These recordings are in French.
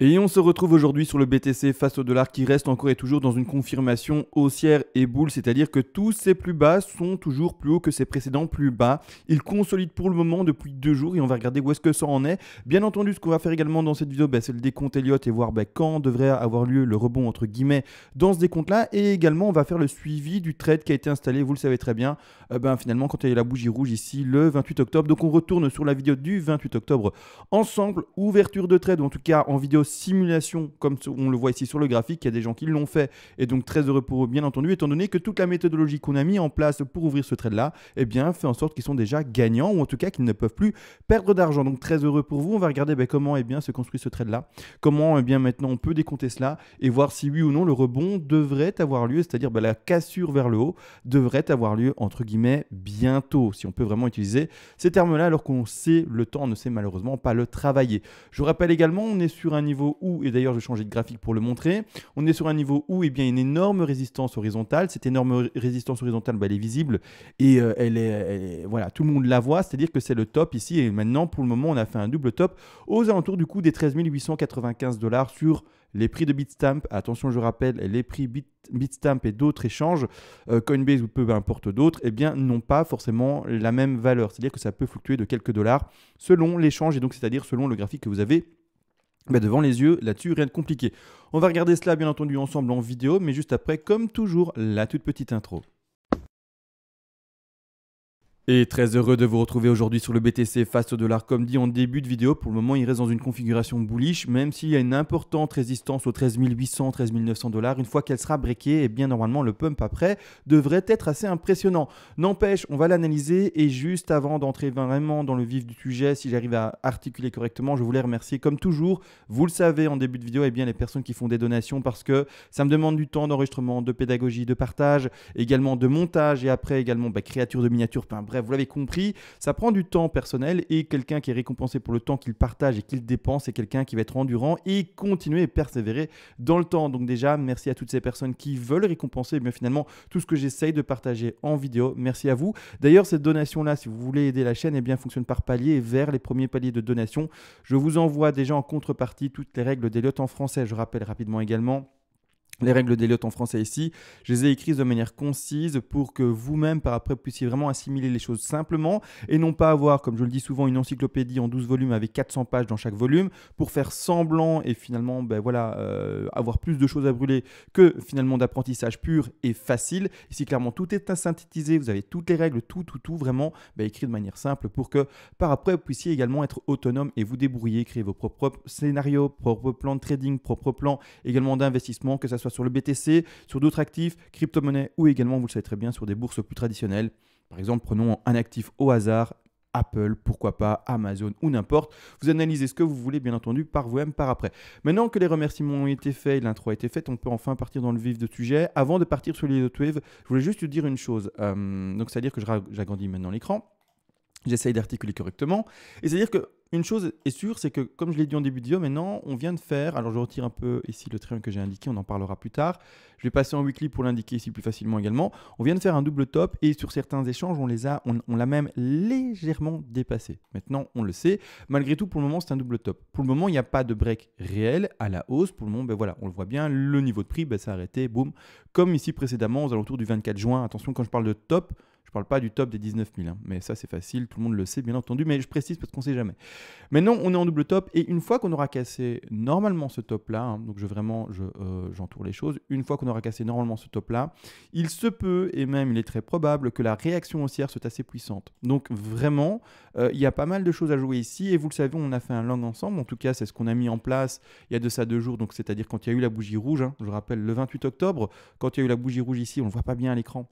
Et on se retrouve aujourd'hui sur le BTC face au dollar qui reste encore et toujours dans une confirmation haussière et boule, c'est-à-dire que tous ses plus bas sont toujours plus hauts que ses précédents plus bas. Il consolide pour le moment depuis 2 jours et on va regarder où est-ce que ça en est. Bien entendu, ce qu'on va faire également dans cette vidéo, c'est le décompte Elliott et voir quand devrait avoir lieu le rebond entre guillemets dans ce décompte-là. Et également, on va faire le suivi du trade qui a été installé, vous le savez très bien, finalement quand il y a la bougie rouge ici le 28 octobre. Donc on retourne sur la vidéo du 28 octobre ensemble, ouverture de trade ou en tout cas en vidéo simulation comme on le voit ici sur le graphique. Il y a des gens qui l'ont fait et donc très heureux pour eux bien entendu, étant donné que toute la méthodologie qu'on a mis en place pour ouvrir ce trade là fait en sorte qu'ils sont déjà gagnants ou en tout cas qu'ils ne peuvent plus perdre d'argent. Donc très heureux pour vous. On va regarder comment se construit ce trade là, comment maintenant on peut décompter cela et voir si oui ou non le rebond devrait avoir lieu, c'est-à-dire la cassure vers le haut devrait avoir lieu entre guillemets bientôt, si on peut vraiment utiliser ces termes là alors qu'on sait le temps ne sait malheureusement pas le travailler. Je vous rappelle également, on est sur un niveau où, et d'ailleurs je vais changer de graphique pour le montrer, on est sur un niveau où une énorme résistance horizontale. Cette énorme résistance horizontale, elle est visible et voilà, tout le monde la voit, c'est-à-dire que c'est le top ici. Et maintenant, pour le moment, on a fait un double top aux alentours du coup des 13 895 $ sur les prix de Bitstamp. Attention, je rappelle, les prix Bitstamp et d'autres échanges, Coinbase ou peu importe d'autres, n'ont pas forcément la même valeur. C'est-à-dire que ça peut fluctuer de quelques dollars selon l'échange et donc c'est-à-dire selon le graphique que vous avez devant les yeux. Là-dessus, rien de compliqué. On va regarder cela bien entendu ensemble en vidéo, mais juste après, comme toujours, la toute petite intro. Et très heureux de vous retrouver aujourd'hui sur le BTC face au dollar. Comme dit en début de vidéo, pour le moment, il reste dans une configuration bullish, même s'il y a une importante résistance aux 13 800, 13 900 $. Une fois qu'elle sera breakée, normalement, le pump après devrait être assez impressionnant. N'empêche, on va l'analyser et juste avant d'entrer vraiment dans le vif du sujet, si j'arrive à articuler correctement, je voulais remercier comme toujours, vous le savez en début de vidéo, les personnes qui font des donations parce que ça me demande du temps d'enregistrement, de pédagogie, de partage, également de montage et après également créature de miniatures, bref, vous l'avez compris, ça prend du temps personnel et quelqu'un qui est récompensé pour le temps qu'il partage et qu'il dépense, c'est quelqu'un qui va être endurant et continuer et persévérer dans le temps. Donc déjà, merci à toutes ces personnes qui veulent récompenser finalement tout ce que j'essaye de partager en vidéo. Merci à vous. D'ailleurs, cette donation-là, si vous voulez aider la chaîne, fonctionne par palier et vers les premiers paliers de donation. Je vous envoie déjà en contrepartie toutes les règles d'Elliott en français. Je rappelle rapidement également les règles d'Elliott en français ici, je les ai écrites de manière concise pour que vous-même par après puissiez vraiment assimiler les choses simplement et non pas avoir, comme je le dis souvent, une encyclopédie en 12 volumes avec 400 pages dans chaque volume pour faire semblant et finalement avoir plus de choses à brûler que finalement d'apprentissage pur et facile. Ici clairement tout est synthétisé, vous avez toutes les règles, tout vraiment écrit de manière simple pour que par après vous puissiez également être autonome et vous débrouiller, créer vos propres scénarios, propres plans de trading, propres plans également d'investissement, que ça soit sur le BTC, sur d'autres actifs, crypto-monnaies ou également, vous le savez très bien, sur des bourses plus traditionnelles. Par exemple, prenons un actif au hasard, Apple, pourquoi pas, Amazon ou n'importe. Vous analysez ce que vous voulez, bien entendu, par vous-même, par après. Maintenant que les remerciements ont été faits, l'intro a été faite, on peut enfin partir dans le vif du sujet. Avant de partir sur les Wave, je voulais juste te dire une chose. Donc, c'est-à-dire que j'agrandis maintenant l'écran. J'essaye d'articuler correctement. Et c'est-à-dire qu'une chose est sûre, c'est que, comme je l'ai dit en début de vidéo, maintenant, on vient de faire, alors je retire un peu ici le triangle que j'ai indiqué, on en parlera plus tard. Je vais passer en weekly pour l'indiquer ici plus facilement également. On vient de faire un double top et sur certains échanges, on l'a même légèrement dépassé. Maintenant, on le sait. Malgré tout, pour le moment, c'est un double top. Pour le moment, il n'y a pas de break réel à la hausse. Pour le moment, voilà, on le voit bien, le niveau de prix s'est arrêté, boum. Comme ici précédemment, aux alentours du 24 juin. Attention, quand je parle de top, je ne parle pas du top des 19 000, mais ça c'est facile, tout le monde le sait bien entendu, mais je précise parce qu'on ne sait jamais. Maintenant, on est en double top et une fois qu'on aura cassé normalement ce top-là, donc j'entoure les choses, une fois qu'on aura cassé normalement ce top-là, il se peut et même il est très probable que la réaction haussière soit assez puissante. Donc vraiment, il y a pas mal de choses à jouer ici et vous le savez, on a fait un long ensemble, en tout cas c'est ce qu'on a mis en place il y a de ça 2 jours, donc c'est-à-dire quand il y a eu la bougie rouge, je rappelle le 28 octobre, quand il y a eu la bougie rouge ici, on ne le voit pas bien à l'écran.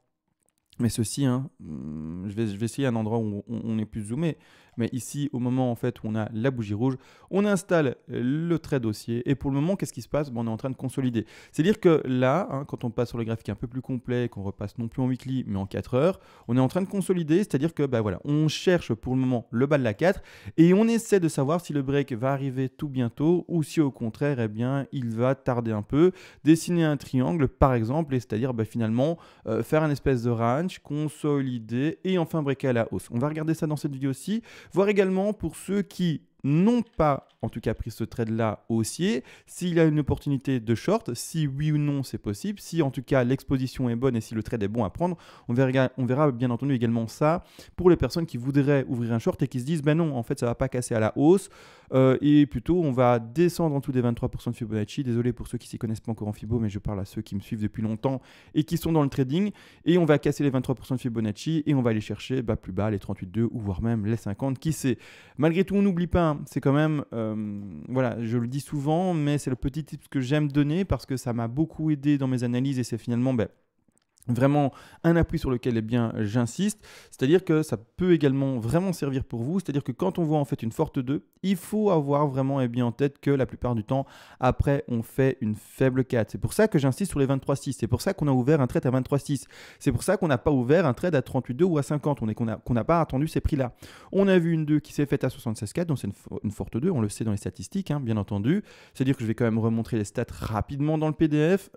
Mais ceci, je vais essayer un endroit où on est plus zoomé. Mais ici, au moment en fait, où on a la bougie rouge, on installe le trade haussier. Et pour le moment, qu'est-ce qui se passe? On est en train de consolider. C'est-à-dire que là, quand on passe sur le graphique un peu plus complet, qu'on repasse non plus en weekly, mais en 4 heures, on est en train de consolider. C'est-à-dire que voilà, on cherche pour le moment le bas de la 4 et on essaie de savoir si le break va arriver tout bientôt ou si au contraire, il va tarder un peu. Dessiner un triangle, par exemple, et c'est-à-dire finalement faire un espèce de range, consolider et enfin breaker à la hausse. On va regarder ça dans cette vidéo aussi. Voir également pour ceux qui n'ont pas, en tout cas, pris ce trade-là haussier, s'il y a une opportunité de short, si oui ou non c'est possible, si en tout cas l'exposition est bonne et si le trade est bon à prendre, on verra bien entendu également ça pour les personnes qui voudraient ouvrir un short et qui se disent, ben non, en fait ça ne va pas casser à la hausse et plutôt on va descendre en dessous des 23% de Fibonacci. Désolé pour ceux qui s'y connaissent pas encore en Fibo, mais je parle à ceux qui me suivent depuis longtemps et qui sont dans le trading, et on va casser les 23% de Fibonacci et on va aller chercher plus bas les 38,2 ou voire même les 50, qui sait. Malgré tout, on n'oublie pas, hein, c'est quand même, voilà, je le dis souvent, mais c'est le petit tip que j'aime donner parce que ça m'a beaucoup aidé dans mes analyses et c'est finalement vraiment un appui sur lequel j'insiste, c'est-à-dire que ça peut également vraiment servir pour vous, c'est-à-dire que quand on voit en fait une forte 2, il faut avoir vraiment en tête que la plupart du temps, après on fait une faible 4. C'est pour ça que j'insiste sur les 23,6, c'est pour ça qu'on a ouvert un trade à 23,6, c'est pour ça qu'on n'a pas ouvert un trade à 38,2 ou à 50, qu'on n'a pas attendu ces prix-là. On a vu une 2 qui s'est faite à 76,4, donc c'est une forte 2, on le sait dans les statistiques, hein, bien entendu, c'est-à-dire que je vais quand même remontrer les stats rapidement dans le PDF,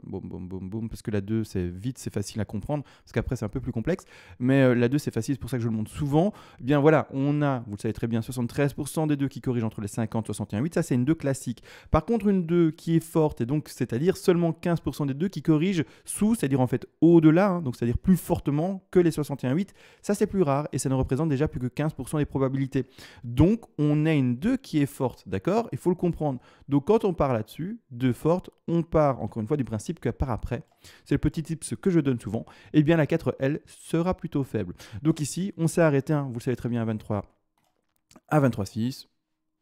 boum, parce que la 2 c'est vite, c'est facile à comprendre, parce qu'après c'est un peu plus complexe, mais la 2 c'est facile, c'est pour ça que je le montre souvent. Eh bien voilà, on a, vous le savez très bien, 73% des 2 qui corrigent entre les 50 et 61,8, ça c'est une 2 classique. Par contre une 2 qui est forte, et donc c'est-à-dire seulement 15% des 2 qui corrigent sous, c'est-à-dire en fait au-delà, hein, donc c'est-à-dire plus fortement que les 61,8, ça c'est plus rare, et ça ne représente déjà plus que 15% des probabilités. Donc on a une 2 qui est forte, d'accord? Il faut le comprendre. Donc quand on part là-dessus, de forte, on part encore une fois du principe que par après, c'est le petit tips que je donne souvent, et bien la 4, elle, sera plutôt faible. Donc ici, on s'est arrêté, hein, vous le savez très bien, à 23,6,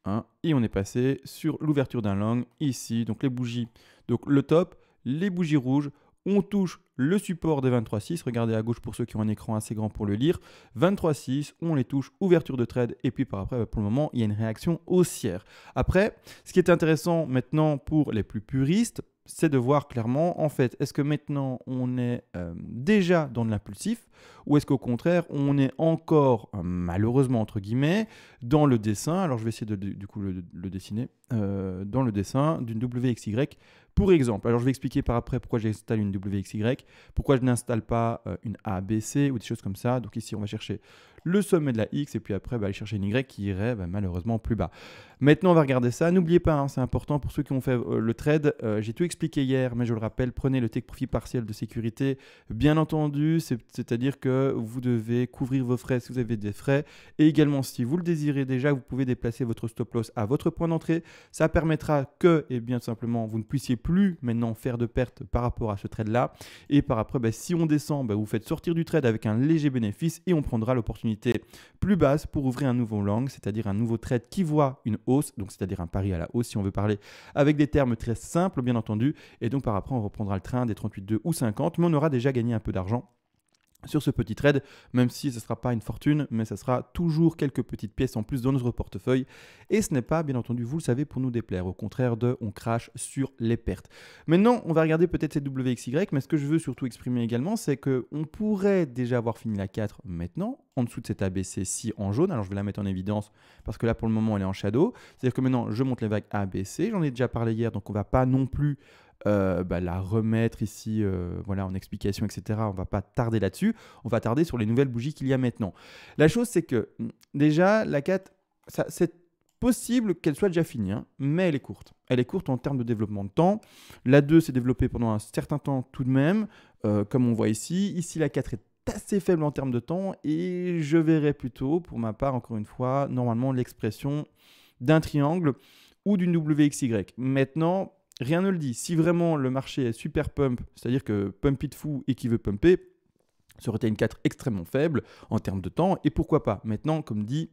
hein, et on est passé sur l'ouverture d'un long, ici, donc les bougies, donc le top, les bougies rouges, on touche le support des 23,6, regardez à gauche pour ceux qui ont un écran assez grand pour le lire, 23,6, on les touche, ouverture de trade, et puis par après, pour le moment, il y a une réaction haussière. Après, ce qui est intéressant maintenant pour les plus puristes, c'est de voir clairement, en fait, est-ce que maintenant on est déjà dans de l'impulsif ou est-ce qu'au contraire on est encore, malheureusement entre guillemets, dans le dessin, alors je vais essayer de du coup le dessiner, dans le dessin d'une WXY pour exemple. Alors je vais expliquer par après pourquoi j'installe une WXY, pourquoi je n'installe pas une ABC ou des choses comme ça. Donc ici on va chercher le sommet de la X et puis après aller chercher une Y qui irait malheureusement plus bas. Maintenant on va regarder ça, n'oubliez pas, hein, c'est important pour ceux qui ont fait le trade, j'ai tout expliqué hier mais je le rappelle, prenez le take profit partiel de sécurité, bien entendu, c'est-à-dire que vous devez couvrir vos frais si vous avez des frais et également si vous le désirez déjà, vous pouvez déplacer votre stop loss à votre point d'entrée, ça permettra que, et bien simplement, vous ne puissiez plus maintenant faire de pertes par rapport à ce trade là et par après, si on descend, vous faites sortir du trade avec un léger bénéfice et on prendra l'opportunité plus basse pour ouvrir un nouveau long, c'est-à-dire un nouveau trade qui voit une hausse, donc c'est-à-dire un pari à la hausse si on veut parler avec des termes très simples bien entendu, et donc par après on reprendra le train des 38,2 ou 50, mais on aura déjà gagné un peu d'argent sur ce petit trade, même si ce ne sera pas une fortune, mais ce sera toujours quelques petites pièces en plus dans notre portefeuille. Et ce n'est pas, bien entendu, vous le savez, pour nous déplaire. Au contraire on crache sur les pertes. Maintenant, on va regarder peut-être cette WXY, mais ce que je veux surtout exprimer également, c'est qu'on pourrait déjà avoir fini la 4 maintenant, en dessous de cette ABC-ci en jaune. Alors, je vais la mettre en évidence parce que là, pour le moment, elle est en shadow. C'est-à-dire que maintenant, je monte les vagues ABC. J'en ai déjà parlé hier, donc on ne va pas non plus la remettre ici voilà, en explication, etc. On ne va pas tarder là-dessus. On va tarder sur les nouvelles bougies qu'il y a maintenant. La chose, c'est que déjà, la 4, c'est possible qu'elle soit déjà finie, hein, mais elle est courte. Elle est courte en termes de développement de temps. La 2 s'est développée pendant un certain temps tout de même, comme on voit ici. Ici, la 4 est assez faible en termes de temps et je verrai plutôt, pour ma part, encore une fois, normalement, l'expression d'un triangle ou d'une WXY. Maintenant, rien ne le dit. Si vraiment le marché est super pump, c'est-à-dire que pump it fou et qui veut pumper, ça aurait été une 4 extrêmement faible en termes de temps. Et pourquoi pas? Maintenant, comme dit,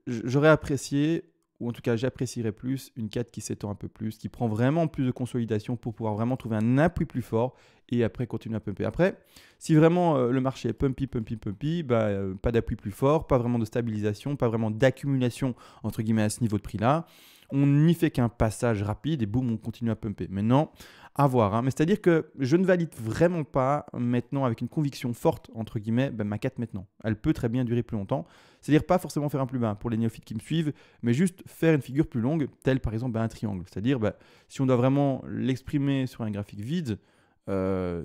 j'aurais apprécié, ou en tout cas j'apprécierais plus, une 4 qui s'étend un peu plus, qui prend vraiment plus de consolidation pour pouvoir vraiment trouver un appui plus fort et après continuer à pumper. Après, si vraiment le marché est pumpy, pas d'appui plus fort, pas vraiment de stabilisation, pas vraiment d'accumulation entre guillemets à ce niveau de prix-là, on n'y fait qu'un passage rapide et boum, on continue à pumper. Maintenant, à voir. Hein. Mais c'est-à-dire que je ne valide vraiment pas maintenant avec une conviction forte, entre guillemets, ma 4 maintenant. Elle peut très bien durer plus longtemps. C'est-à-dire pas forcément faire un plus bas pour les néophytes qui me suivent, mais juste faire une figure plus longue, telle par exemple un triangle. C'est-à-dire si on doit vraiment l'exprimer sur un graphique vide,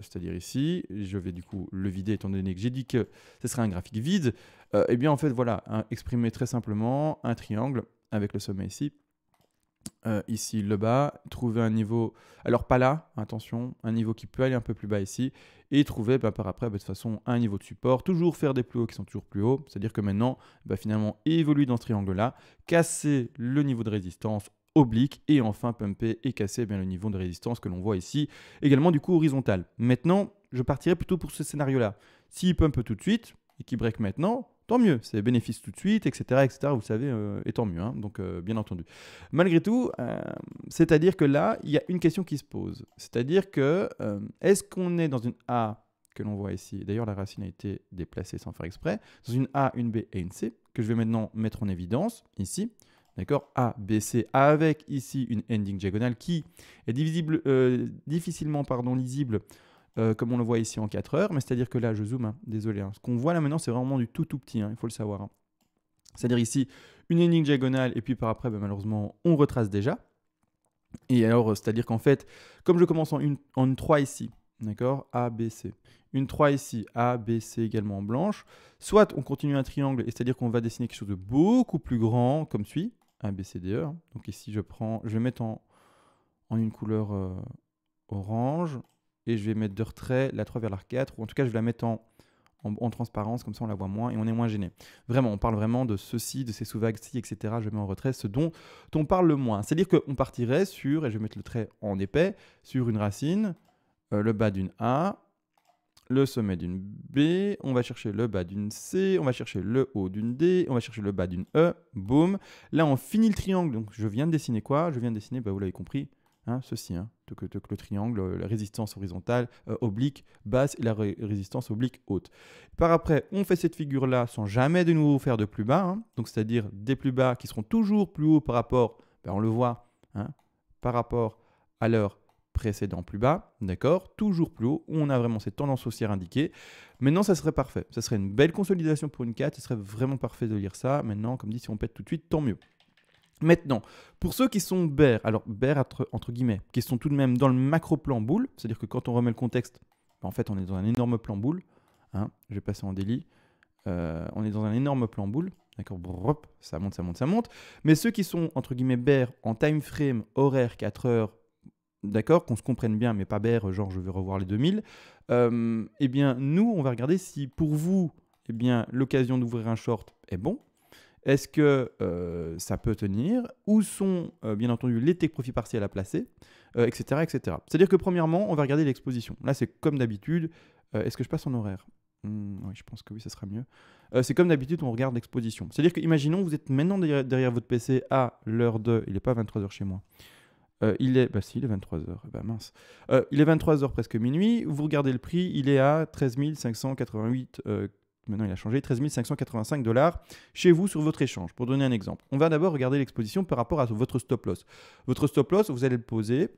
c'est-à-dire ici, je vais du coup le vider étant donné que j'ai dit que ce serait un graphique vide. Eh bien en fait voilà, exprimer très simplement un triangle avec le sommet ici. Ici le bas, trouver un niveau, alors pas là, attention, un niveau qui peut aller un peu plus bas ici, et trouver par après de toute façon un niveau de support, toujours faire des plus hauts qui sont toujours plus hauts, c'est-à-dire que maintenant finalement évoluer dans ce triangle là, casser le niveau de résistance oblique et enfin pumper et casser le niveau de résistance que l'on voit ici, également du coup horizontal. Maintenant je partirai plutôt pour ce scénario là, s'il pump tout de suite et qu'il break maintenant, tant mieux, c'est bénéfice tout de suite, etc. etc. vous savez, et tant mieux, hein, donc bien entendu. Malgré tout, c'est-à-dire que là, il y a une question qui se pose. C'est-à-dire que, est-ce qu'on est dans une A que l'on voit ici, d'ailleurs la racine a été déplacée sans faire exprès, dans une A, une B et une C, que je vais maintenant mettre en évidence, ici, d'accord, A, B, C, avec ici une ending diagonale qui est difficilement lisible, comme on le voit ici en 4 heures, mais c'est-à-dire que là, je zoome, hein, désolé, hein. Ce qu'on voit là maintenant, c'est vraiment du tout petit, hein, il faut le savoir. Hein. C'est-à-dire ici, une ending diagonale, et puis par après, malheureusement, on retrace déjà. Et alors, c'est-à-dire qu'en fait, comme je commence en une 3 ici, d'accord, A, B, C, une 3 ici, A, B, C également en blanche, soit on continue un triangle, et c'est-à-dire qu'on va dessiner quelque chose de beaucoup plus grand, comme suit, A, B, C, D, E. Hein. Donc ici, je vais mettre en une couleur orange, et je vais mettre de retrait la 3 vers la 4, ou en tout cas, je vais la mettre en transparence, comme ça on la voit moins et on est moins gêné. Vraiment, on parle vraiment de ceci, de ces sous-vagues-ci, etc. Je mets en retrait ce dont on parle le moins. C'est-à-dire qu'on partirait sur, et je vais mettre le trait en épais, sur une racine, le bas d'une A, le sommet d'une B, on va chercher le bas d'une C, on va chercher le haut d'une D, on va chercher le bas d'une E, boum. Là, on finit le triangle, donc je viens de dessiner quoi? Je viens de dessiner, vous l'avez compris, hein, ceci, hein, le triangle, la résistance horizontale oblique basse et la résistance oblique haute. Par après, on fait cette figure-là sans jamais de nouveau faire de plus bas, hein, donc c'est-à-dire des plus bas qui seront toujours plus hauts par rapport, on le voit, hein, par rapport à leur précédent plus bas, d'accord, toujours plus haut, où on a vraiment cette tendance haussière indiquée. Maintenant, ça serait parfait. Ça serait une belle consolidation pour une 4, ce serait vraiment parfait de lire ça. Maintenant, comme dit, si on pète tout de suite, tant mieux. Maintenant, pour ceux qui sont bears, alors bears entre guillemets, qui sont tout de même dans le macro plan boule, c'est-à-dire que quand on remet le contexte, en fait on est dans un énorme plan boule, hein, je vais passer en daily, on est dans un énorme plan boule, d'accord, ça monte, ça monte, ça monte, mais ceux qui sont entre guillemets bears en time frame horaire 4 heures, d'accord, qu'on se comprenne bien, mais pas bear, genre je vais revoir les 2000, eh bien nous on va regarder si pour vous, eh bien l'occasion d'ouvrir un short est bon. Est-ce que ça peut tenir? Où sont, bien entendu, les take profits partiels à placer, etc. etc. C'est-à-dire que premièrement, on va regarder l'exposition. Là, c'est comme d'habitude. Est-ce que je passe en horaire? Oui, je pense que oui, ça sera mieux. C'est comme d'habitude, on regarde l'exposition. C'est-à-dire que, imaginons, vous êtes maintenant derrière votre PC à l'heure de... Il n'est pas 23h chez moi. Il est... si, il est 23h. Mince. Il est 23h, presque minuit. Vous regardez le prix, il est à 13 588 maintenant il a changé, 13 585 $ chez vous sur votre échange. Pour donner un exemple, on va d'abord regarder l'exposition par rapport à votre stop loss. Votre stop loss, vous allez le poser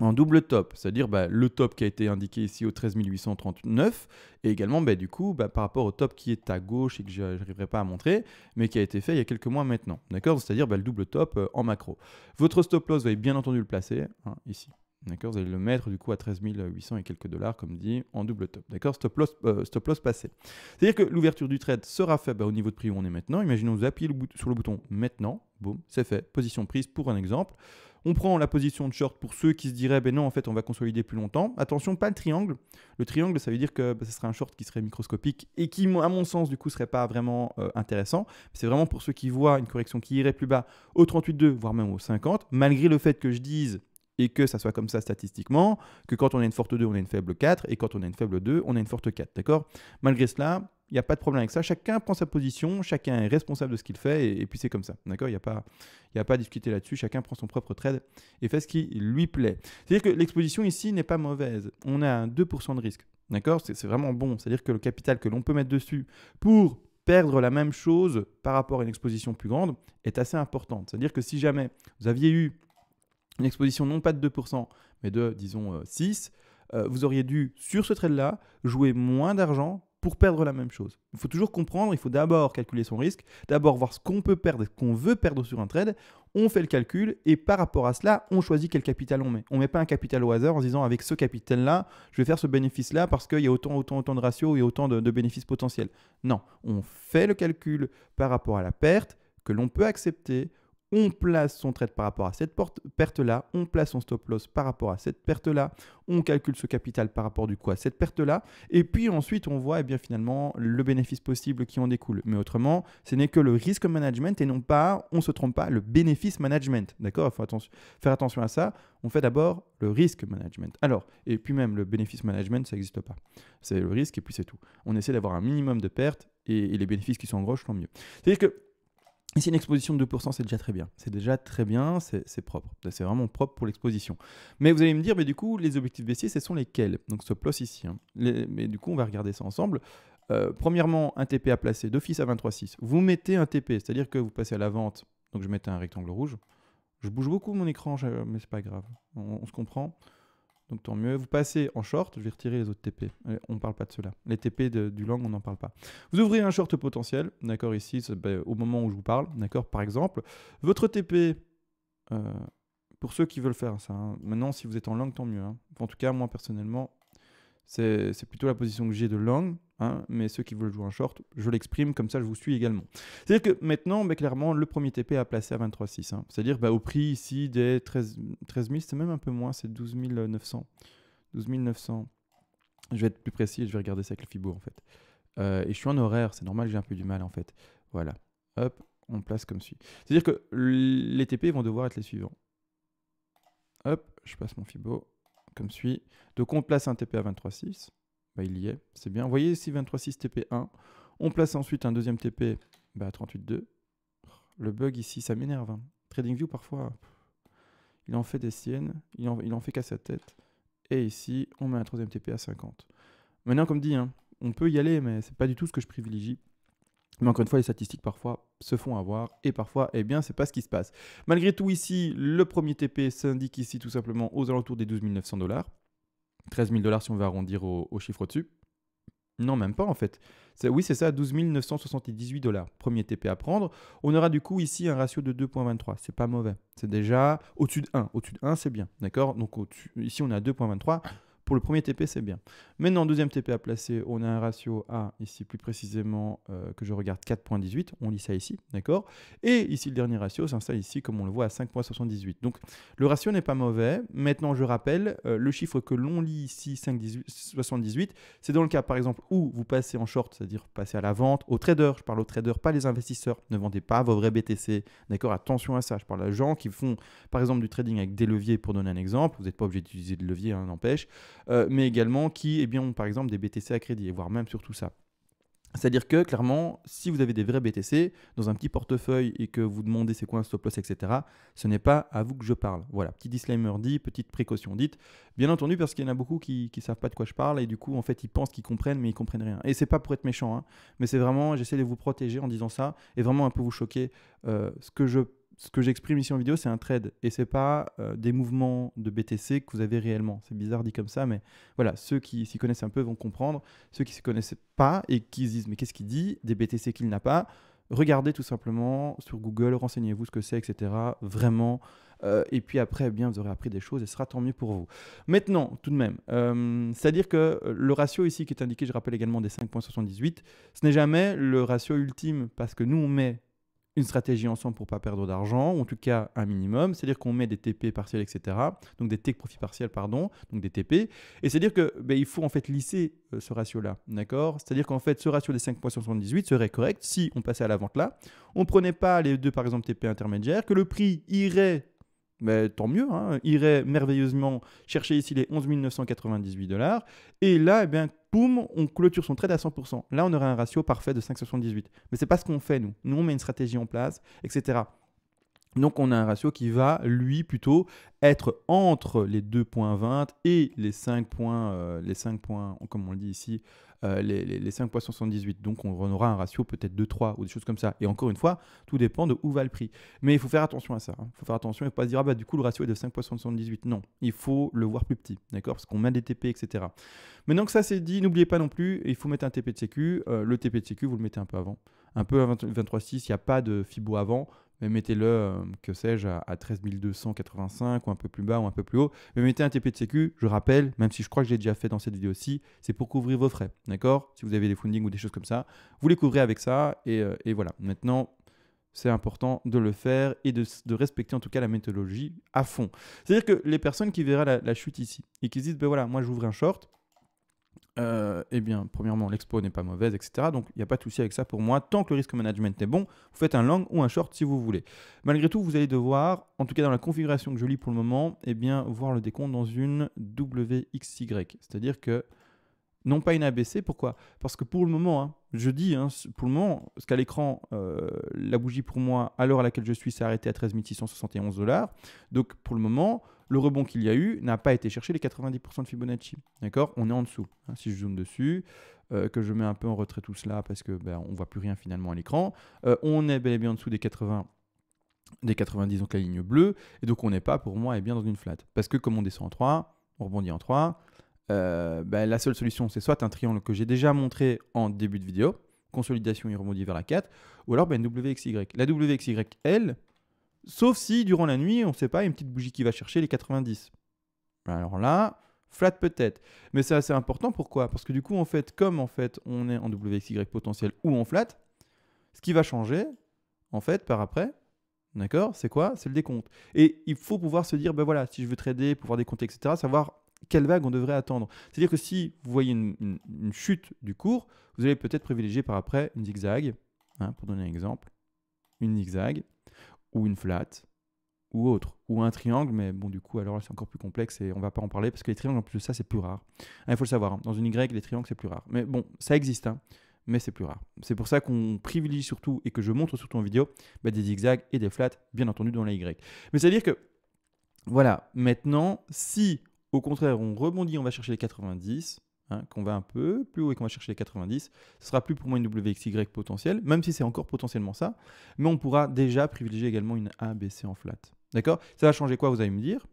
en double top, c'est-à-dire le top qui a été indiqué ici au 13 839 et également du coup par rapport au top qui est à gauche et que je n'arriverai pas à montrer, mais qui a été fait il y a quelques mois maintenant. D'accord, c'est-à-dire le double top en macro. Votre stop loss, vous allez bien entendu le placer ici. D'accord, vous allez le mettre du coup à 13 800 et quelques dollars, comme dit, en double top. D'accord, stop loss passé. C'est-à-dire que l'ouverture du trade sera faite au niveau de prix où on est maintenant. Imaginons vous appuyez sur le bouton maintenant, boum, c'est fait. Position prise pour un exemple. On prend la position de short pour ceux qui se diraient, non, en fait, on va consolider plus longtemps. Attention, pas le triangle. Le triangle, ça veut dire que ce serait un short qui serait microscopique et qui, à mon sens, du coup, serait pas vraiment intéressant. C'est vraiment pour ceux qui voient une correction qui irait plus bas au 38,2, voire même au 50, malgré le fait que je dise et que ça soit comme ça statistiquement, que quand on a une forte 2, on a une faible 4, et quand on a une faible 2, on a une forte 4, d'accord? Malgré cela, il n'y a pas de problème avec ça, chacun prend sa position, chacun est responsable de ce qu'il fait, et puis c'est comme ça, d'accord? Il n'y a pas à discuter là-dessus, chacun prend son propre trade et fait ce qui lui plaît. C'est-à-dire que l'exposition ici n'est pas mauvaise, on a un 2% de risque, d'accord? C'est vraiment bon, c'est-à-dire que le capital que l'on peut mettre dessus pour perdre la même chose par rapport à une exposition plus grande est assez importante. C'est-à-dire que si jamais vous aviez eu une exposition non pas de 2%, mais de, disons, 6%, vous auriez dû, sur ce trade-là, jouer moins d'argent pour perdre la même chose. Il faut toujours comprendre, il faut d'abord calculer son risque, d'abord voir ce qu'on peut perdre et ce qu'on veut perdre sur un trade. On fait le calcul et par rapport à cela, on choisit quel capital on met. On ne met pas un capital au hasard en se disant avec ce capital-là, je vais faire ce bénéfice-là parce qu'il y a autant de ratios et autant de bénéfices potentiels. Non, on fait le calcul par rapport à la perte que l'on peut accepter. On place son trade par rapport à cette perte-là, on place son stop loss par rapport à cette perte-là, on calcule ce capital par rapport du coup à cette perte-là, et puis ensuite on voit finalement le bénéfice possible qui en découle. Mais autrement, ce n'est que le risk management et non pas, on ne se trompe pas, le bénéfice management. D'accord ? Il faut faire attention à ça. On fait d'abord le risk management. Alors, et puis même le bénéfice management, ça n'existe pas. C'est le risque et puis c'est tout. On essaie d'avoir un minimum de pertes et les bénéfices qui s'engrosent, tant mieux. C'est-à-dire que ici, une exposition de 2%, c'est déjà très bien. C'est déjà très bien, c'est propre. C'est vraiment propre pour l'exposition. Mais vous allez me dire, mais du coup, les objectifs baissiers, ce sont lesquels? Donc, stop loss ici. Mais du coup, on va regarder ça ensemble. Premièrement, un TP à placer d'office à 23,6. Vous mettez un TP, c'est-à-dire que vous passez à la vente. Donc, je mettais un rectangle rouge. Je bouge beaucoup mon écran, mais c'est pas grave. On se comprend. Donc tant mieux. Vous passez en short, je vais retirer les autres TP. On ne parle pas de cela. Les TP du long, on n'en parle pas. Vous ouvrez un short potentiel, d'accord, ici, au moment où je vous parle, d'accord, par exemple. Votre TP, pour ceux qui veulent faire ça, hein. Maintenant, si vous êtes en long, tant mieux. Hein. En tout cas, moi, personnellement, c'est plutôt la position que j'ai de long, hein, mais ceux qui veulent jouer un short, je l'exprime, comme ça je vous suis également. C'est-à-dire que maintenant, clairement, le premier TP a placé à 23,6. Hein. C'est-à-dire au prix ici des 13 000, c'est même un peu moins, c'est 12 900. 12 900. Je vais être plus précis et je vais regarder ça avec le Fibo en fait. Et je suis en horaire, c'est normal, j'ai un peu du mal en fait. Voilà, hop, on place comme suit. C'est-à-dire que les TP vont devoir être les suivants. Hop, je passe mon Fibo. Comme suit. Donc on place un TP à 23,6. Il y est, c'est bien. Vous voyez ici 23,6 TP1. On place ensuite un deuxième TP à 38,2. Le bug ici, ça m'énerve. Hein. TradingView parfois, il en fait des siennes. Il en fait qu'à sa tête. Et ici, on met un troisième TP à 50. Maintenant, comme dit, hein, on peut y aller, mais c'est pas du tout ce que je privilégie. Mais encore une fois, les statistiques parfois se font avoir et parfois, c'est pas ce qui se passe. Malgré tout, ici, le premier TP s'indique ici tout simplement aux alentours des 12 900 $. 13 000 $ si on veut arrondir au chiffre au-dessus. Non, même pas en fait. Oui, c'est ça, 12 978 $. Premier TP à prendre. On aura du coup ici un ratio de 2,23. C'est pas mauvais. C'est déjà au-dessus de 1. Au-dessus de 1, c'est bien. D'accord? Donc ici, on a 2,23. Pour le premier TP, c'est bien. Maintenant, deuxième TP à placer, on a un ratio à, ici plus précisément, que je regarde 4,18. On lit ça ici, d'accord? Et ici, le dernier ratio s'installe ici, comme on le voit, à 5,78. Donc, le ratio n'est pas mauvais. Maintenant, je rappelle, le chiffre que l'on lit ici, 5,78, c'est dans le cas, par exemple, où vous passez en short, c'est-à-dire passer à la vente, aux traders. Je parle aux traders, pas les investisseurs. Ne vendez pas vos vrais BTC, d'accord? Attention à ça. Je parle à gens qui font, par exemple, du trading avec des leviers, pour donner un exemple. Vous n'êtes pas obligé d'utiliser de levier, hein, n'empêche. Mais également qui ont par exemple des BTC à crédit, voire même surtout ça. C'est-à-dire que clairement, si vous avez des vrais BTC dans un petit portefeuille et que vous demandez c'est quoi un stop loss, etc., ce n'est pas à vous que je parle. Voilà, petit disclaimer dit, petite précaution dite. Bien entendu, parce qu'il y en a beaucoup qui ne savent pas de quoi je parle et du coup, en fait, ils pensent qu'ils comprennent, mais ils ne comprennent rien. Et c'est pas pour être méchant, hein, mais c'est vraiment, j'essaie de vous protéger en disant ça et vraiment un peu vous choquer. Ce que j'exprime ici en vidéo, c'est un trade et c'est pas des mouvements de BTC que vous avez réellement. C'est bizarre dit comme ça, mais voilà, ceux qui s'y connaissent un peu vont comprendre. Ceux qui ne s'y connaissent pas et qui se disent mais qu'est-ce qu'il dit? Des BTC qu'il n'a pas. Regardez tout simplement sur Google, renseignez-vous ce que c'est, etc. Vraiment. Et puis après, vous aurez appris des choses et ce sera tant mieux pour vous. Maintenant, tout de même, c'est-à-dire que le ratio ici qui est indiqué, je rappelle également des 5,78, ce n'est jamais le ratio ultime parce que nous, on met une stratégie ensemble pour ne pas perdre d'argent, ou en tout cas un minimum, c'est-à-dire qu'on met des TP partiels, etc. Donc des take profit partiels, pardon, donc des TP. Et c'est-à-dire qu'il faut en fait lisser ce ratio-là, d'accord? C'est-à-dire qu'en fait, ce ratio des 5,78 serait correct si on passait à la vente là, on ne prenait pas les deux, par exemple, TP intermédiaires, que le prix irait, tant mieux, hein, irait merveilleusement chercher ici les 11 998 $. Et là, boum, on clôture son trade à 100%. Là, on aurait un ratio parfait de 5,78. Mais ce n'est pas ce qu'on fait, nous. Nous, on met une stratégie en place, etc. Donc, on a un ratio qui va, lui, plutôt être entre les 2,20 et les 5 points, comme on le dit ici, les 5,78. Donc on aura un ratio peut-être de 3 ou des choses comme ça. Et encore une fois, tout dépend de où va le prix. Mais il faut faire attention à ça. Il faut faire attention et ne pas se dire, ah bah du coup le ratio est de 5,78. Non, il faut le voir plus petit, d'accord? Parce qu'on met des TP, etc. Maintenant que ça c'est dit, n'oubliez pas non plus, il faut mettre un TP de sécu. Le TP de sécu, vous le mettez un peu avant. Un peu à 23,6, il n'y a pas de Fibo avant. Mais mettez-le, que sais-je, à 13 285 ou un peu plus bas ou un peu plus haut. Mais mettez un TP de sécu, je rappelle, même si je crois que j'ai déjà fait dans cette vidéo-ci, c'est pour couvrir vos frais, d'accord? Si vous avez des fundings ou des choses comme ça, vous les couvrez avec ça et voilà. Maintenant, c'est important de le faire et de respecter en tout cas la méthodologie à fond. C'est-à-dire que les personnes qui verraient la chute ici et qui se disent, ben voilà, moi j'ouvre un short, eh bien, premièrement, l'expo n'est pas mauvaise, etc. Donc, il n'y a pas de souci avec ça pour moi. Tant que le risk management est bon, vous faites un long ou un short si vous voulez. Malgré tout, vous allez devoir, en tout cas dans la configuration que je lis pour le moment, eh bien, voir le décompte dans une WXY. C'est-à-dire que, non pas une ABC, pourquoi? Parce que pour le moment, hein, je dis, hein, pour le moment, parce qu'à l'écran, la bougie pour moi, à l'heure à laquelle je suis, s'est arrêtée à 13 671 $. Donc, pour le moment, le rebond qu'il y a eu n'a pas été chercher les 90% de Fibonacci. D'accord? On est en dessous. Hein, si je zoome dessus, que je mets un peu en retrait tout cela parce que on ne voit plus rien finalement à l'écran, on est bel et bien en dessous des 80, des 90, donc la ligne bleue. Et donc, on n'est pas, pour moi, bien dans une flat. Parce que comme on descend en 3, on rebondit en 3. La seule solution, c'est soit un triangle que j'ai déjà montré en début de vidéo, consolidation et rebondit vers la 4, ou alors une WXY. La WXY, elle, sauf si durant la nuit, on ne sait pas, il y a une petite bougie qui va chercher les 90. Alors là, flat peut-être. Mais c'est assez important, pourquoi? Parce que du coup, en fait, comme en fait, on est en WXY potentiel ou en flat, ce qui va changer, en fait, par après, d'accord, c'est quoi? C'est le décompte. Et il faut pouvoir se dire, ben voilà, si je veux trader, pouvoir décompter, etc., savoir quelle vague on devrait attendre. C'est-à-dire que si vous voyez une chute du cours, vous allez peut-être privilégier par après une zigzag, hein, pour donner un exemple, une zigzag, ou une flat, ou autre, ou un triangle, mais bon, du coup, alors là, c'est encore plus complexe et on ne va pas en parler parce que les triangles, en plus de ça, c'est plus rare. Il faut le savoir, hein, dans une Y, les triangles, c'est plus rare. Mais bon, ça existe, hein, mais c'est plus rare. C'est pour ça qu'on privilégie surtout et que je montre surtout en vidéo des zigzags et des flats, bien entendu, dans la Y. Mais c'est-à-dire que, voilà, maintenant, si au contraire, on rebondit, on va chercher les 90, hein, qu'on va un peu plus haut et qu'on va chercher les 90. Ce sera plus pour moi une WXY potentielle, même si c'est encore potentiellement ça. Mais on pourra déjà privilégier également une ABC en flat. D'accord? Ça va changer quoi, vous allez me dire?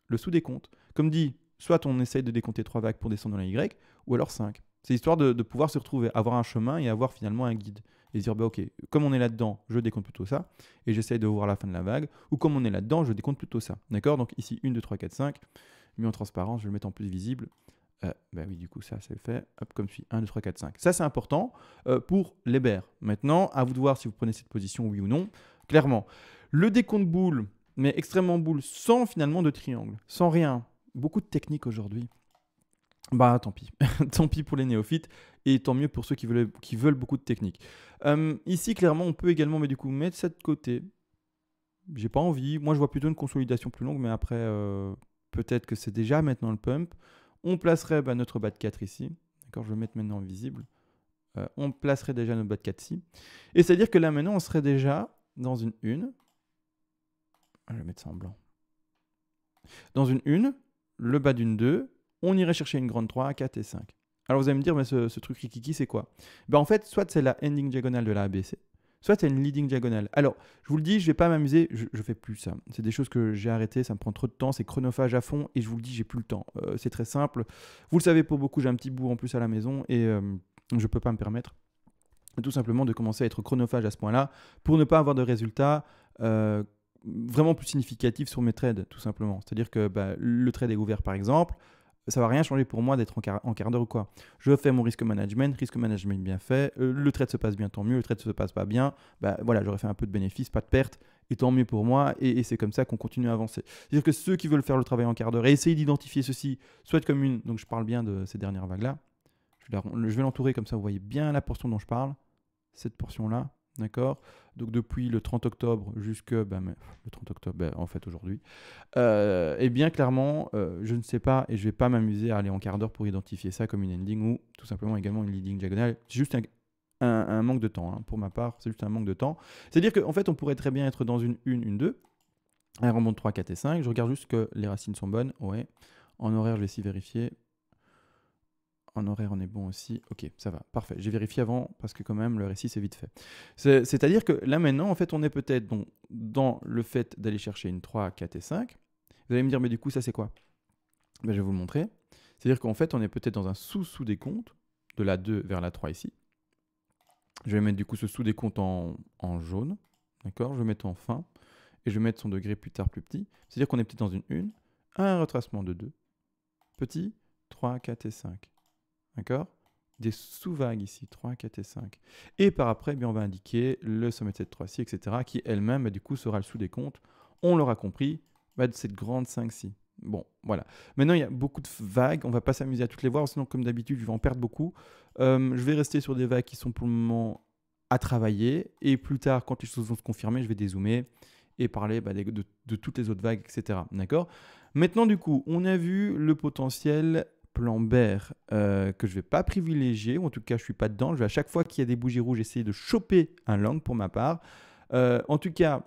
Le sous-décompte. Comme dit, soit on essaye de décompter 3 vagues pour descendre dans la Y, ou alors 5. C'est histoire de pouvoir se retrouver, avoir un chemin et avoir finalement un guide. Et se dire, bah, ok, comme on est là-dedans, je décompte plutôt ça, et j'essaye de voir la fin de la vague, ou comme on est là-dedans, je décompte plutôt ça. D'accord? Donc ici, 1, 2, 3, 4, 5. Mis en transparence, je vais le mettre en plus visible. Oui, du coup, ça, c'est fait. Hop, comme suit. 1, 2, 3, 4, 5. Ça, c'est important pour les bears. Maintenant, à vous de voir si vous prenez cette position, oui ou non. Clairement, le décompte boule, mais extrêmement boule, sans finalement de triangle, sans rien. Beaucoup de techniques aujourd'hui. Bah, tant pis. Tant pis pour les néophytes et tant mieux pour ceux qui veulent beaucoup de techniques. Ici, clairement, on peut également, mais du coup, mettre ça de côté. J'ai pas envie. Moi, je vois plutôt une consolidation plus longue, mais après... peut-être que c'est déjà maintenant le pump. On placerait notre bas de 4 ici. D'accord, je vais le mettre maintenant en visible. On placerait déjà notre bas de 4 ici. Et c'est-à-dire que là maintenant, on serait déjà dans une 1. Je vais mettre ça en blanc. Dans une 1, le bas d'une 2, on irait chercher une grande 3, 4 et 5. Alors vous allez me dire, mais ce truc rikiki, c'est quoi? En fait, soit c'est la ending diagonale de la ABC, soit c'est une leading diagonale. Alors, je vous le dis, je ne vais pas m'amuser, je ne fais plus ça. C'est des choses que j'ai arrêtées, ça me prend trop de temps, c'est chronophage à fond, et je vous le dis, j'ai plus le temps. C'est très simple. Vous le savez, pour beaucoup, j'ai un petit bout en plus à la maison, et je ne peux pas me permettre tout simplement de commencer à être chronophage à ce point-là, pour ne pas avoir de résultats vraiment plus significatifs sur mes trades, tout simplement. C'est-à-dire que le trade est ouvert, par exemple, ça ne va rien changer pour moi d'être en quart d'heure ou quoi. Je fais mon risque management bien fait, le trade se passe bien, tant mieux, le trade se passe pas bien, voilà, j'aurais fait un peu de bénéfice, pas de perte, et tant mieux pour moi, et c'est comme ça qu'on continue à avancer. C'est-à-dire que ceux qui veulent faire le travail en quart d'heure et essayer d'identifier ceci, soit comme une, donc je parle bien de ces dernières vagues-là, je vais l'entourer comme ça, vous voyez bien la portion dont je parle, cette portion-là, d'accord? Donc depuis le 30 octobre jusque le 30 octobre, en fait aujourd'hui, et bien clairement, je ne sais pas et je ne vais pas m'amuser à aller en quart d'heure pour identifier ça comme une ending ou tout simplement également une leading diagonale. C'est juste un manque de temps, hein. Pour ma part, c'est juste un manque de temps. C'est-à-dire qu'en fait, on pourrait très bien être dans une 2, un remonte 3, 4 et 5. Je regarde juste que les racines sont bonnes. Ouais. En horaire, je vais essayer de vérifier. En horaire, on est bon aussi. Ok, ça va, parfait. J'ai vérifié avant parce que quand même, le récit, c'est vite fait. C'est-à-dire que là, maintenant, en fait, on est peut-être dans le fait d'aller chercher une 3, 4 et 5. Vous allez me dire, mais du coup, ça, c'est quoi? Ben, je vais vous le montrer. C'est-à-dire qu'en fait, on est peut-être dans un sous-sous-décompte de la 2 vers la 3 ici. Je vais mettre du coup ce sous-décompte en jaune. D'accord? Je vais mettre en fin. Et je vais mettre son degré plus tard plus petit. C'est-à-dire qu'on est peut-être dans une 1, un retracement de 2, petit, 3, 4 et 5. D'accord? Des sous-vagues ici, 3, 4 et 5. Et par après, eh bien, on va indiquer le sommet de cette 3-ci, etc., qui elle-même, du coup, sera le sous-décompte. On l'aura compris, de cette grande 5-ci. Bon, voilà. Maintenant, il y a beaucoup de vagues. On ne va pas s'amuser à toutes les voir, sinon, comme d'habitude, je vais en perdre beaucoup. Je vais rester sur des vagues qui sont pour le moment à travailler. Et plus tard, quand les choses vont se confirmer, je vais dézoomer et parler de toutes les autres vagues, etc. D'accord? Maintenant, du coup, on a vu le potentiel plan bear que je ne vais pas privilégier, ou en tout cas, je ne suis pas dedans. Je vais à chaque fois qu'il y a des bougies rouges, essayer de choper un long pour ma part. En tout cas,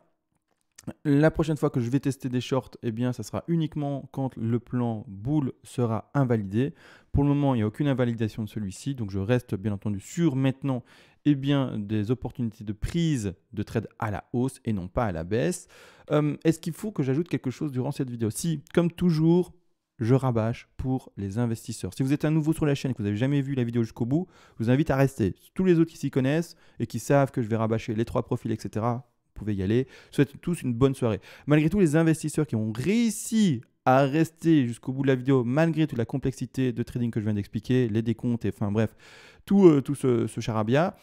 la prochaine fois que je vais tester des shorts, eh bien, ça sera uniquement quand le plan boule sera invalidé. Pour le moment, il n'y a aucune invalidation de celui-ci, donc je reste bien entendu sur maintenant eh bien, des opportunités de prise de trade à la hausse et non pas à la baisse. Est-ce qu'il faut que j'ajoute quelque chose durant cette vidéo? Si, comme toujours, je rabâche pour les investisseurs. Si vous êtes un nouveau sur la chaîne et que vous n'avez jamais vu la vidéo jusqu'au bout, je vous invite à rester. Tous les autres qui s'y connaissent et qui savent que je vais rabâcher les 3 profils, etc., vous pouvez y aller. Je souhaite tous une bonne soirée. Malgré tout, les investisseurs qui ont réussi à rester jusqu'au bout de la vidéo, malgré toute la complexité de trading que je viens d'expliquer, les décomptes, et enfin bref, tout ce charabia.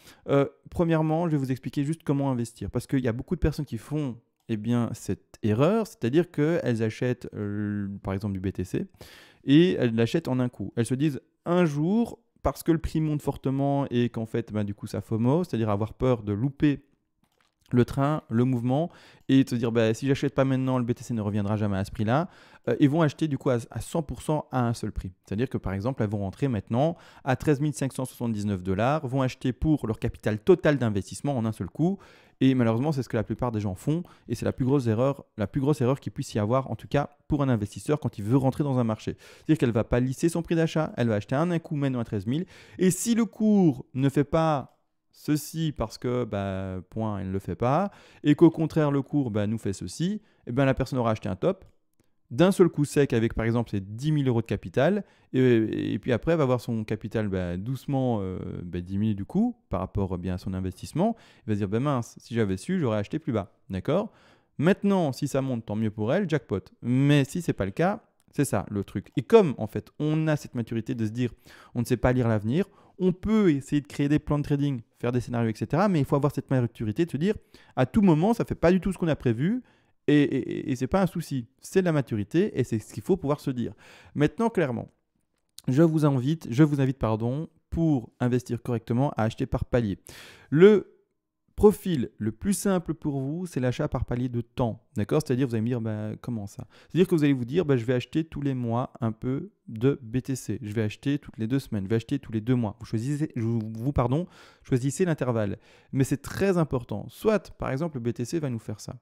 Premièrement, je vais vous expliquer juste comment investir. Parce qu'il y a beaucoup de personnes qui font eh bien, cette erreur, c'est-à-dire qu'elles achètent par exemple du BTC et elles l'achètent en un coup. Elles se disent un jour, parce que le prix monte fortement et qu'en fait, du coup, ça FOMO, c'est-à-dire avoir peur de louper le train, le mouvement, et de se dire si j'achète pas maintenant, le BTC ne reviendra jamais à ce prix-là, ils vont acheter du coup à 100% à un seul prix. C'est-à-dire que par exemple, elles vont rentrer maintenant à 13 579 $, vont acheter pour leur capital total d'investissement en un seul coup, et malheureusement, c'est ce que la plupart des gens font, et c'est la plus grosse erreur qu'il puisse y avoir, en tout cas pour un investisseur quand il veut rentrer dans un marché. C'est-à-dire qu'elle ne va pas lisser son prix d'achat, elle va acheter un coup maintenant à 13 000, et si le cours ne fait pas ceci parce que, point, elle ne le fait pas, et qu'au contraire, le cours nous fait ceci, et la personne aura acheté un top d'un seul coup sec avec, par exemple, ses 10 000 € de capital, et puis après, elle va voir son capital doucement diminuer du coup par rapport à son investissement. Elle va se dire, mince, si j'avais su, j'aurais acheté plus bas. D'accord? Maintenant, si ça monte, tant mieux pour elle, jackpot. Mais si ce n'est pas le cas, c'est ça le truc. Et comme, en fait, on a cette maturité de se dire, on ne sait pas lire l'avenir, on peut essayer de créer des plans de trading, faire des scénarios, etc. Mais il faut avoir cette maturité de se dire, à tout moment, ça ne fait pas du tout ce qu'on a prévu et ce n'est pas un souci. C'est de la maturité et c'est ce qu'il faut pouvoir se dire. Maintenant, clairement, je vous invite, pour investir correctement, à acheter par palier. Le profil le plus simple pour vous, c'est l'achat par palier de temps. D'accord? C'est-à-dire, vous allez me dire, comment ça? C'est-à-dire que vous allez vous dire, je vais acheter tous les mois un peu de BTC. Je vais acheter toutes les 2 semaines. Je vais acheter tous les 2 mois. Vous choisissez l'intervalle. Mais c'est très important. Soit, par exemple, le BTC va nous faire ça.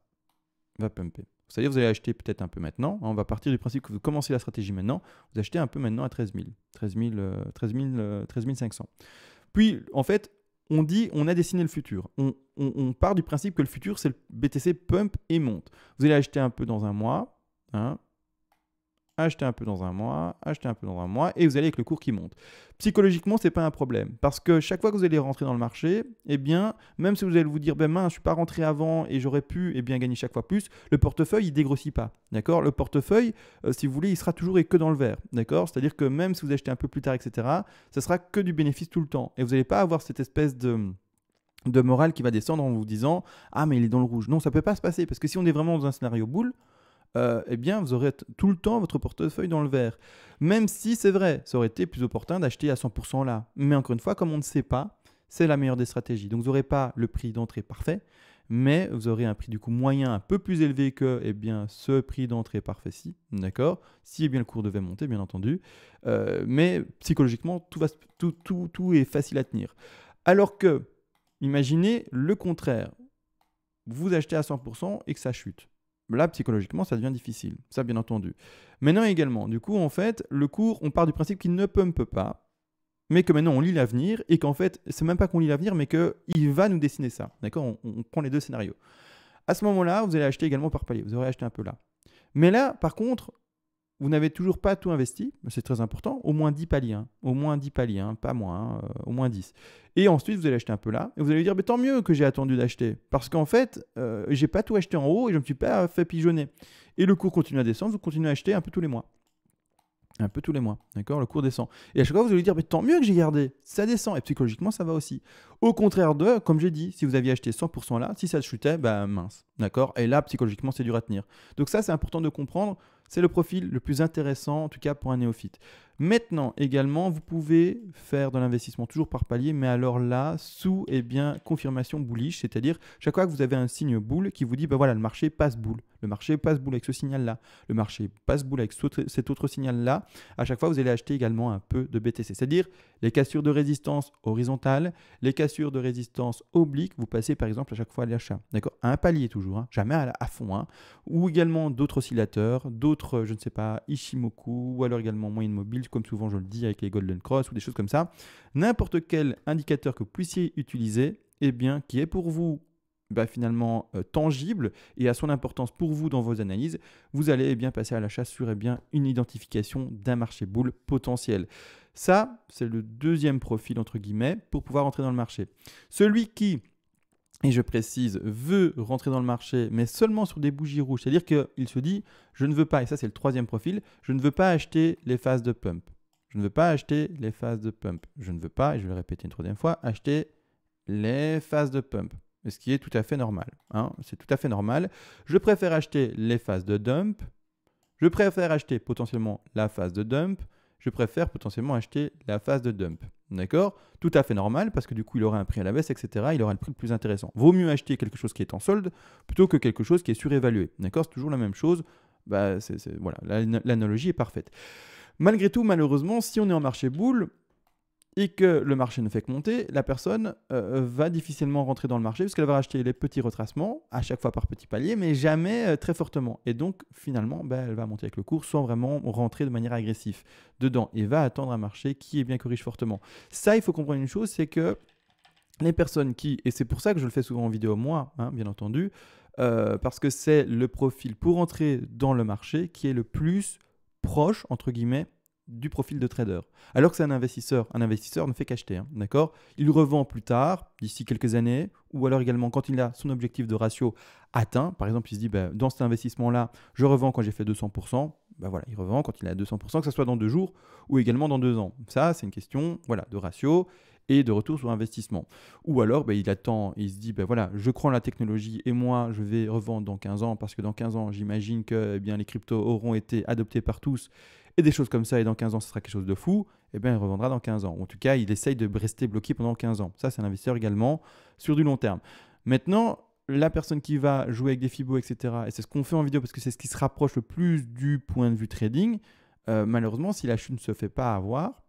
Va pumper. C'est-à-dire, vous allez acheter peut-être un peu maintenant. On va partir du principe que vous commencez la stratégie maintenant. Vous achetez un peu maintenant à 13 000. 13 500. Puis, en fait, on dit, on a dessiné le futur. On part du principe que le futur, c'est le BTC pump et monte. Vous allez acheter un peu dans un mois, acheter un peu dans un mois, acheter un peu dans un mois, et vous allez avec le cours qui monte. Psychologiquement, ce n'est pas un problème, parce que chaque fois que vous allez rentrer dans le marché, eh bien, même si vous allez vous dire, mince, je ne suis pas rentré avant et j'aurais pu gagner chaque fois plus, le portefeuille, il ne dégrossit pas. D'accord? Le portefeuille, si vous voulez, il sera toujours et que dans le vert. D'accord? C'est-à-dire que même si vous achetez un peu plus tard, etc., ça sera que du bénéfice tout le temps. Et vous n'allez pas avoir cette espèce de morale qui va descendre en vous disant « Ah, mais il est dans le rouge ». Non, ça ne peut pas se passer, parce que si on est vraiment dans un scénario boule, eh bien, vous aurez tout le temps votre portefeuille dans le vert. Même si c'est vrai, ça aurait été plus opportun d'acheter à 100% là. Mais encore une fois, comme on ne sait pas, c'est la meilleure des stratégies. Donc, vous n'aurez pas le prix d'entrée parfait, mais vous aurez un prix du coup moyen un peu plus élevé que ce prix d'entrée parfait-ci. D'accord? Si le cours devait monter, bien entendu. Mais psychologiquement, tout est facile à tenir. Alors que, imaginez le contraire. Vous achetez à 100% et que ça chute. Là, psychologiquement, ça devient difficile. Ça, bien entendu. Maintenant également, du coup, en fait, le cours, on part du principe qu'il ne pump pas. mais que maintenant on lit l'avenir et qu'en fait, c'est même pas qu'on lit l'avenir, mais qu'il va nous dessiner ça. D'accord, on prend les deux scénarios. À ce moment-là, vous allez acheter également par palier. Vous aurez acheté un peu là. Mais là, par contre, vous n'avez toujours pas tout investi, c'est très important, au moins 10 paliers, au moins 10 paliers, pas moins, au moins 10. Et ensuite, vous allez acheter un peu là, et vous allez dire, mais tant mieux que j'ai attendu d'acheter, parce qu'en fait, j'ai pas tout acheté en haut et je ne me suis pas fait pigeonner. Et le cours continue à descendre, vous continuez à acheter un peu tous les mois. Un peu tous les mois, d'accord? Le cours descend. Et à chaque fois, vous allez dire, mais tant mieux que j'ai gardé, ça descend. Et psychologiquement, ça va aussi. Au contraire de, comme j'ai dit, si vous aviez acheté 100% là, si ça chutait, bah mince, d'accord? Et là, psychologiquement, c'est dur à tenir. Donc ça, c'est important de comprendre. C'est le profil le plus intéressant, en tout cas pour un néophyte. Maintenant, également, vous pouvez faire de l'investissement toujours par palier, mais alors là, sous confirmation bullish, c'est-à-dire chaque fois que vous avez un signe boule qui vous dit, ben voilà, le marché passe boule. Le marché passe boule avec ce signal-là. Le marché passe boule avec cet autre signal-là. À chaque fois, vous allez acheter également un peu de BTC. C'est-à-dire les cassures de résistance horizontale, les cassures de résistance oblique, vous passez par exemple à chaque fois à l'achat. D'accord? À un palier toujours, jamais à fond. Ou également d'autres oscillateurs, d'autres, je ne sais pas, Ishimoku, ou alors également moyenne mobile, comme souvent je le dis avec les Golden Cross ou des choses comme ça. N'importe quel indicateur que vous puissiez utiliser, qui est pour vous finalement tangible et a son importance pour vous dans vos analyses, vous allez passer à l'achat sur une identification d'un marché boule potentiel. Ça, c'est le deuxième profil, entre guillemets, pour pouvoir entrer dans le marché. Celui qui, et je précise, veut rentrer dans le marché, mais seulement sur des bougies rouges, c'est-à-dire qu'il se dit, je ne veux pas, et ça c'est le troisième profil, je ne veux pas acheter les phases de pump. Je ne veux pas acheter les phases de pump. Je ne veux pas, et je vais le répéter une troisième fois, acheter les phases de pump. Ce qui est tout à fait normal. C'est tout à fait normal. Je préfère acheter les phases de dump. Je préfère acheter potentiellement la phase de dump. Je préfère potentiellement acheter la phase de dump. D'accord? Tout à fait normal parce que du coup, il aura un prix à la baisse, etc. Il aura le prix le plus intéressant. Vaut mieux acheter quelque chose qui est en solde plutôt que quelque chose qui est surévalué. D'accord? C'est toujours la même chose. Voilà, l'analogie est parfaite. Malgré tout, malheureusement, si on est en marché boule, et que le marché ne fait que monter, la personne va difficilement rentrer dans le marché parce qu'elle va acheter les petits retracements, à chaque fois par petits paliers, mais jamais très fortement. Et donc, finalement, elle va monter avec le cours sans vraiment rentrer de manière agressive dedans et va attendre un marché qui corrige fortement. Ça, il faut comprendre une chose, c'est que les personnes qui, et c'est pour ça que je le fais souvent en vidéo moi, bien entendu, parce que c'est le profil pour entrer dans le marché qui est le plus proche, entre guillemets, du profil de trader. Alors que c'est un investisseur ne fait qu'acheter, d'accord? Il revend plus tard, d'ici quelques années, ou alors également quand il a son objectif de ratio atteint. Par exemple, il se dit, dans cet investissement-là, je revends quand j'ai fait 200%. Voilà, il revend quand il est à 200%, que ce soit dans 2 jours ou également dans 2 ans. Ça, c'est une question de ratio et de retour sur investissement. Ou alors, il attend, il se dit, voilà, je crois en la technologie et moi, je vais revendre dans 15 ans parce que dans 15 ans, j'imagine que les cryptos auront été adoptés par tous et des choses comme ça, et dans 15 ans, ce sera quelque chose de fou, il revendra dans 15 ans. En tout cas, il essaye de rester bloqué pendant 15 ans. Ça, c'est un investisseur également sur du long terme. Maintenant, la personne qui va jouer avec des Fibos, etc., et c'est ce qu'on fait en vidéo parce que c'est ce qui se rapproche le plus du point de vue trading, malheureusement, si la chute ne se fait pas avoir,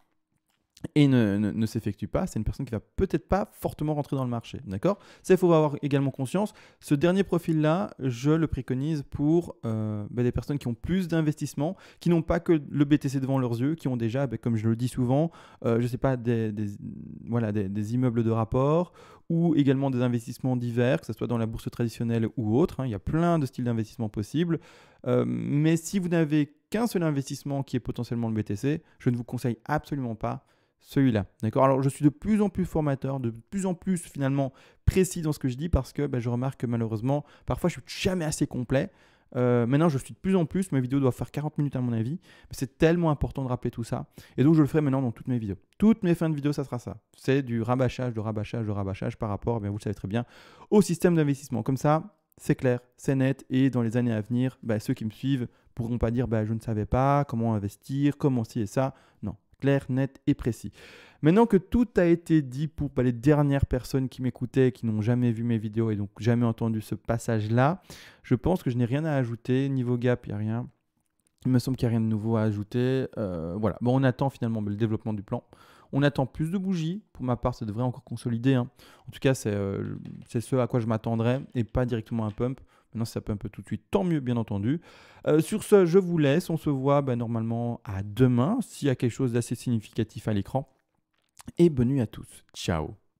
et ne s'effectue pas, c'est une personne qui va peut-être pas fortement rentrer dans le marché. D'accord? Ça, il faut avoir également conscience. Ce dernier profil-là, je le préconise pour des personnes qui ont plus d'investissement, qui n'ont pas que le BTC devant leurs yeux, qui ont déjà, comme je le dis souvent, je sais pas, des immeubles de rapport ou également des investissements divers, que ce soit dans la bourse traditionnelle ou autre. Il y a plein de styles d'investissement possibles. Mais si vous n'avez qu'un seul investissement qui est potentiellement le BTC, je ne vous conseille absolument pas celui-là. D'accord? Alors, je suis de plus en plus formateur, de plus en plus finalement précis dans ce que je dis parce que je remarque que malheureusement, parfois, je ne suis jamais assez complet. Maintenant, je suis de plus en plus. Mes vidéos doivent faire 40 minutes à mon avis. Mais c'est tellement important de rappeler tout ça. Et donc, je le ferai maintenant dans toutes mes vidéos. Toutes mes fins de vidéo, ça sera ça. C'est du rabâchage, par rapport, vous le savez très bien, au système d'investissement. Comme ça, c'est clair, c'est net. Et dans les années à venir, ceux qui me suivent pourront pas dire je ne savais pas comment investir, comment ci et ça. Non. Clair, net et précis. Maintenant que tout a été dit pour les dernières personnes qui m'écoutaient, qui n'ont jamais vu mes vidéos et donc jamais entendu ce passage-là, je pense que je n'ai rien à ajouter. Niveau gap, il n'y a rien. Il me semble qu'il n'y a rien de nouveau à ajouter. Voilà. On attend finalement le développement du plan. On attend plus de bougies. Pour ma part, ça devrait encore consolider. En tout cas, c'est ce à quoi je m'attendrais et pas directement un pump. Maintenant, si ça peut un peu tout de suite, tant mieux, bien entendu. Sur ce, je vous laisse. On se voit normalement à demain, s'il y a quelque chose d'assez significatif à l'écran. et bonne nuit à tous. Ciao.